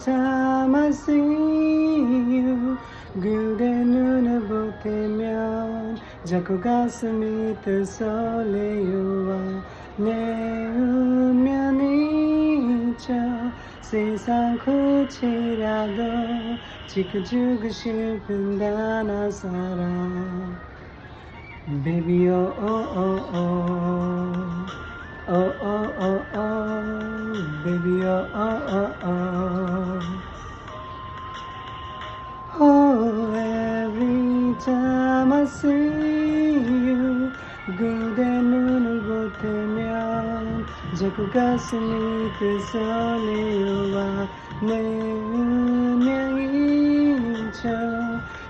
time I see you 그대 눈을 볼 때면 자꾸 가슴이 뜨설레요 내 운명이죠 세상 끝이라도 지켜주고 싶은 단 한 사람 Baby oh oh oh oh oh oh oh oh Baby oh oh oh oh Oh every time I see you 그대 눈을 볼 때면 자꾸 가슴이 뜨설레요 내 운명이죠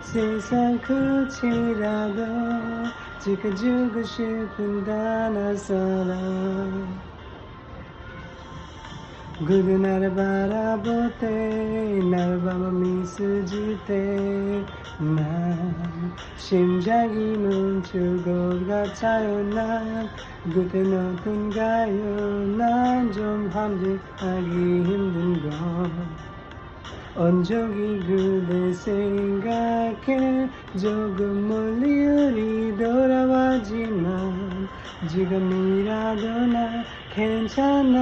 세상 끝이라도 지켜주고 싶은 단 한 사람 그대 나를 바라볼 때 나를 바라 미소 질 때 난 심장이 멈출 것 같아요 난 그댄 어떤가요 난 좀 함께하기 힘든 건 온종일 그대 생각해 조금 멀리 우리 돌아와지만 지금이라도 나 괜찮아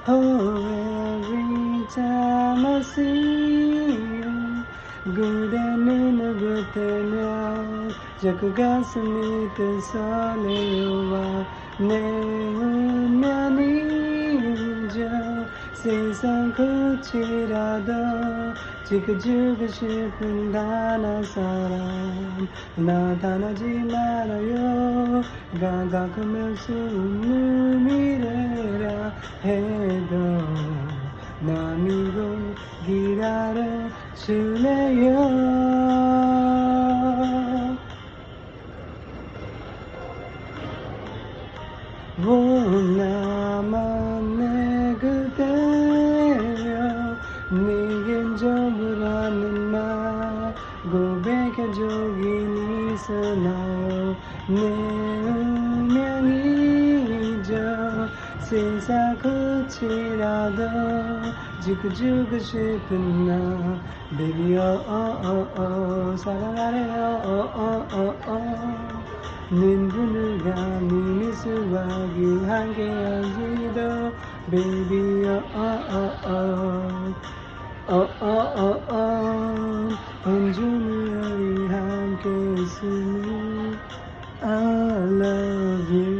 Oh every time I see you 그대 눈을 볼 때면 자꾸 가슴이 뜨설레요 내 운명이죠 세상 끝이라도 지켜주고 싶은 단 한 사람 나타나지 말아요 가끔은 숨는 미래라 해도 나 믿고 기다려주네요 나만 내 그대여 네겐 전부라는 말 고백해주긴 있었나요 내 운명이죠 세상 끝이라도 지켜주고 싶은 나 Baby oh oh oh oh 사랑하래요 oh oh oh oh 눈부는 감히 미소하기 함께하지도 Baby oh oh oh oh oh oh oh oh 온종일 우리 함께 있으니 I love you